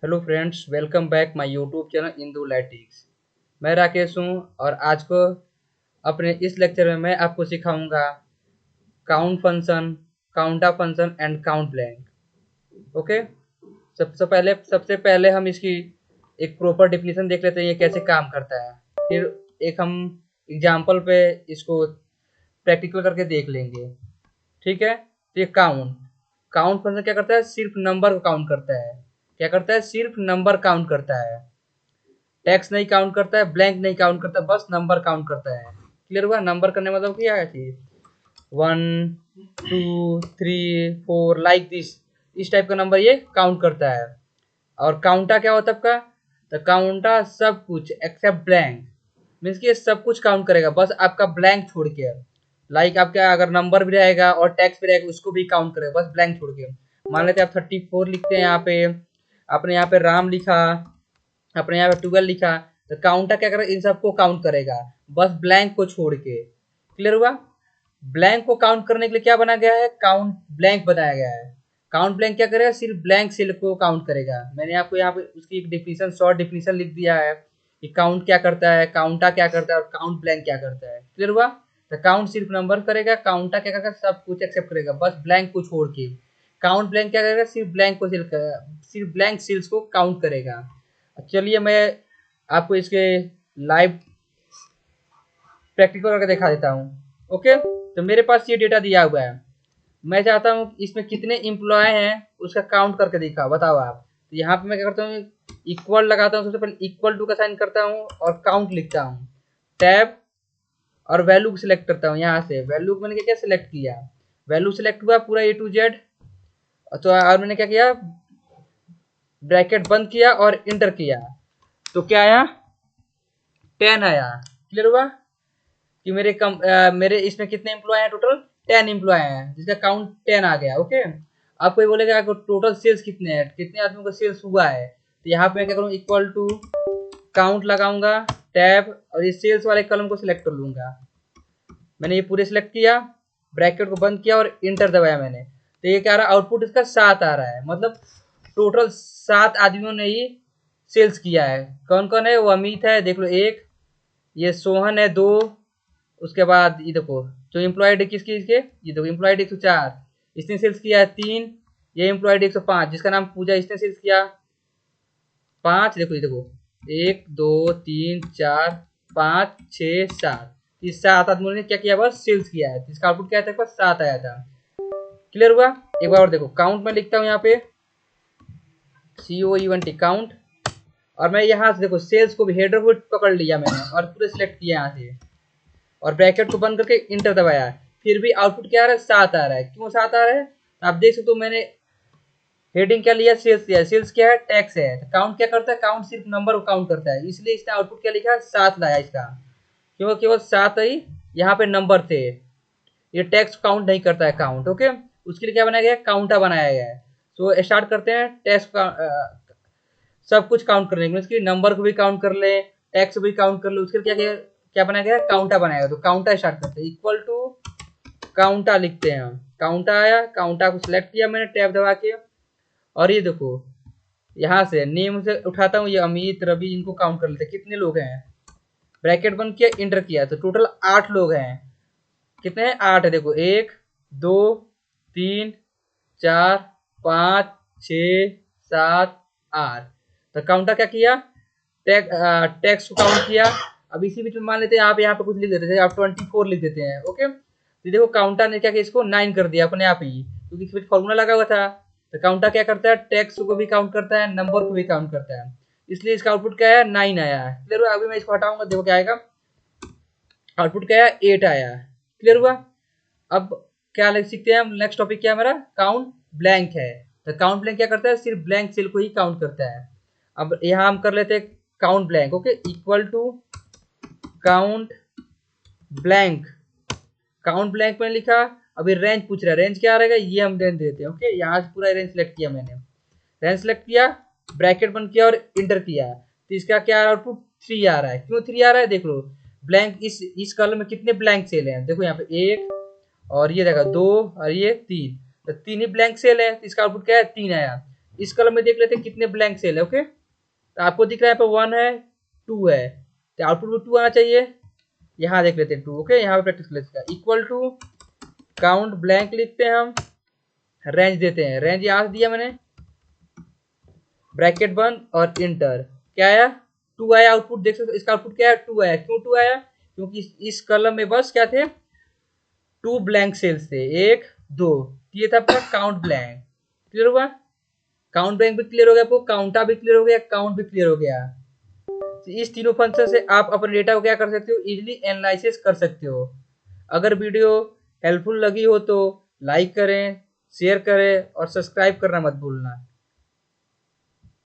Hello friends, welcome back my YouTube channel इंदू लैटिक्स। मैं राकेश हूँ और आज को अपने इस लेक्चर में मैं आपको सिखाऊंगा count function, counta function and count blank. Okay. सबसे पहले हम इसकी एक प्रॉपर डिफिनीशन देख लेते हैं, ये कैसे काम करता है। फिर एक हम एग्जाम्पल पे इसको प्रैक्टिकल करके देख लेंगे। ठीक है। तो ये काउंट काउंट फंक्शन क्या करता है, सिर्फ नंबर को काउंट करता है। क्या करता है, सिर्फ नंबर काउंट करता है। टेक्स्ट नहीं काउंट करता है, ब्लैंक नहीं काउंट करता, बस नंबर काउंट करता है। क्लियर हुआ। नंबर करने मतलब क्या है कि 1 2 3 4 लाइक दिस, इस टाइप का नंबर ये काउंट करता है। और काउंटा क्या होता है आपका, तो काउंटा सब कुछ एक्सेप्ट ब्लैंक। मीन्स कि ये सब कुछ काउंट करेगा, बस आपका ब्लैंक छोड़ के। लाइक आपका अगर नंबर भी रहेगा और टेक्स्ट भी रहेगा उसको भी काउंट करेगा, बस ब्लैंक छोड़ के। मान लेते हैं आप 34 लिखते हैं यहाँ पे, आपने यहाँ पे राम लिखा, अपने यहाँ पे 12 लिखा, तो काउंटर क्या करेगा, इन सबको काउंट करेगा, बस ब्लैंक को छोड़ के। क्लियर हुआ। ब्लैंक को काउंट करने के लिए क्या बना गया है, काउंट ब्लैंक बनाया गया है। काउंट ब्लैंक क्या करेगा, सिर्फ ब्लैंक सेल को काउंट करेगा। मैंने आपको यहाँ पे उसकी एक डिफिनीशन, शॉर्ट डिफिनीशन लिख दिया है कि काउंट क्या करता है, काउंटा क्या करता है और काउंट ब्लैंक क्या करता है। क्लियर हुआ। तो काउंट सिर्फ नंबर करेगा, काउंटा क्या करेगा, सब कुछ एक्सेप्ट करेगा, बस ब्लैंक को छोड़ के। काउंट ब्लैंक क्या करेगा, सिर्फ ब्लैंक को सिर्फ ब्लैंक सेल्स को काउंट करेगा। चलिए मैं आपको इसके लाइव प्रैक्टिकल करके दिखा देता हूँ। ओके। तो मेरे पास ये डेटा दिया हुआ है, मैं चाहता हूँ इसमें कितने एम्प्लॉय हैं उसका काउंट करके दिखा, बताओ आप। तो यहाँ पे मैं क्या करता हूँ, इक्वल लगाता हूँ, सबसे पहले इक्वल टू का साइन करता हूँ और काउंट लिखता हूँ। टैब और वैल्यू सिलेक्ट करता हूँ। यहाँ से वैल्यू मैंने क्या सिलेक्ट किया, वैल्यू सिलेक्ट हुआ पूरा A to Z। तो और मैंने क्या किया, ब्रैकेट बंद किया और इंटर किया, तो क्या आया, 10 आया। क्लियर हुआ कि मेरे इसमें कितने एम्प्लॉय हैं, टोटल 10 एम्प्लॉय हैं, जिसका काउंट 10 आ गया। ओके। आप कोई बोलेगा टोटल सेल्स कितने हैं, कितने आदमियों का सेल्स हुआ है, तो यहाँ पे मैं क्या करूँ, इक्वल टू काउंट लगाऊंगा, टैब और ये सेल्स वाले कॉलम को सिलेक्ट कर लूंगा। मैंने ये पूरे सिलेक्ट किया, ब्रैकेट को बंद किया और इंटर दबाया मैंने, तो ये क्या आ रहा है, आउटपुट इसका 7 आ रहा है। मतलब टोटल 7 आदमियों ने ही सेल्स किया है। कौन कौन है, वो अमित है, देख लो एक, ये सोहन है 2, उसके बाद ये देखो जो एम्प्लॉयड किसकी इसके, ये देखो एम्प्लॉयड 104, इसने सेल्स किया है 3। ये एम्प्लॉयड 105 जिसका नाम पूजा, इसने सेल्स किया 5। देखो ये देखो 1 2 3 4 5 6 7, इस 7 आदमियों ने क्या किया, बस सेल्स किया है, इसका आउटपुट क्या था, बस 7 आया था। क्लियर हुआ। एक बार और देखो, काउंट में लिखता हूँ यहाँ पे COUNT काउंट, और मैं यहाँ से देखो सेल्स को भी, हेडर को पकड़ लिया मैंने और पूरे सिलेक्ट किया यहाँ से, और ब्रैकेट को बंद करके इंटर दबाया, फिर भी आउटपुट क्या आ रहा है, 7 आ रहा है। क्यों 7 आ रहा है, आप देख सकते हो मैंने हेडिंग क्या लिया, सेल्स लिया। सेल्स क्या है, टैक्स है। तो काउंट क्या करता है, काउंट सिर्फ नंबर को काउंट करता है, इसलिए इसने आउटपुट क्या लिखा, 7 लाया इसका, क्योंकि केवल 7 ही यहाँ पे नंबर थे। ये टैक्स काउंट नहीं करता है काउंट। ओके। उसके लिए क्या बनाया गया है, काउंटा बनाया गया है। तो स्टार्ट करते हैं टैक्स का, सब कुछ काउंट करने के, इसकी नंबर को भी काउंट कर ले, टैक्स भी काउंट कर ले, उसके लिए क्या क्या बनाया गया, काउंटा बनाया गया। तो काउंटा स्टार्ट करते हैं, इक्वल टू काउंटा लिखते हैं हम। काउंटा आया, काउंटा को सिलेक्ट किया मैंने टैब दबा के, और ये देखो यहाँ से नेम से उठाता हूँ, ये अमित रवि, इनको काउंट कर लेते हैं कितने लोग हैं। ब्रैकेट बंद किया, इंटर किया, तो टोटल 8 लोग हैं। कितने हैं, 8 है। देखो 1 2 3 4 5 6 7 8। तो काउंटर क्या किया, टैक्स को काउंट किया। अब इसी बीच में मान लेते हैं आप यहाँ पे कुछ लिख देते हैं, आप 24 लिख देते हैं। ओके। तो देखो काउंटर ने क्या किया, इसको 9 कर दिया अपने आप ही, क्योंकि इसमें फॉर्मूला लगा हुआ था। तो काउंटर क्या करता है, टैक्स को भी काउंट करता है, नंबर को भी काउंट करता है, इसलिए इसका आउटपुट क्या है, 9 आया है। क्लियर हुआ। अभी मैं इसको हटाऊंगा, देखो क्या आएगा, आउटपुट क्या है, 8 आया है। क्लियर हुआ। अब क्या लिख सकते हैं हम, नेक्स्ट टॉपिक क्या है हमारा, काउंट ब्लैंक है। तो काउंट ब्लैंक क्या करता है, सिर्फ ब्लैंक सेल को ही काउंट करता है। अब यहाँ हम कर लेते हैं count blank. Okay. Equal to count blank, count blank में लिखा। अभी रेंज पूछ रहा है, रेंज क्या रहेगा, ये हम रेंज देते हैं। ओके। यहाँ से पूरा रेंज सेलेक्ट किया मैंने, रेंज सेलेक्ट किया, ब्रैकेट बंद किया और इंटर किया, तो इसका क्या आउटपुट 3 आ रहा है। क्यों 3 आ रहा है, देख लो ब्लैंक, इस कॉलम में कितने ब्लैंक सेल हैं, देखो यहाँ पे 1, और ये देखा 2, और ये 3, तो 3 ही ब्लैंक सेल है, तो इसका आउटपुट क्या है, 3 आया। इस कॉलम में देख लेते हैं कितने ब्लैंक सेल है। ओके, तो आपको दिख रहा है यहाँ पे 1 है 2 है, तो आउटपुट में 2 आना चाहिए। यहाँ देख लेते हैं 2। ओके, यहाँ पे प्रैक्टिस कर लेते हैं। इक्वल टू काउंट ब्लैंक लिखते हैं हम, रेंज देते हैं, रेंज यहाँ से दिया मैंने, ब्रैकेट बंद और इंटर। क्या आया? 2 आया आउटपुट, देख सकते हो इसका आउटपुट क्या है, 2 आया। क्यों 2 आया? क्योंकि इस कॉलम में बस क्या थे, 2 ब्लैंक सेल्स थे, 1 2। ये था आपका काउंट ब्लैंक। क्लियर हुआ? काउंट ब्लैंक भी क्लियर हो गया आपको, काउंटा भी क्लियर हो गया, काउंट भी क्लियर हो गया। तो इस तीनों फंक्शन से आप अपने डेटा को क्या कर सकते हो, इजीली एनालिसिस कर सकते हो। अगर वीडियो हेल्पफुल लगी हो तो लाइक करें, शेयर करें और सब्सक्राइब करना मत भूलना।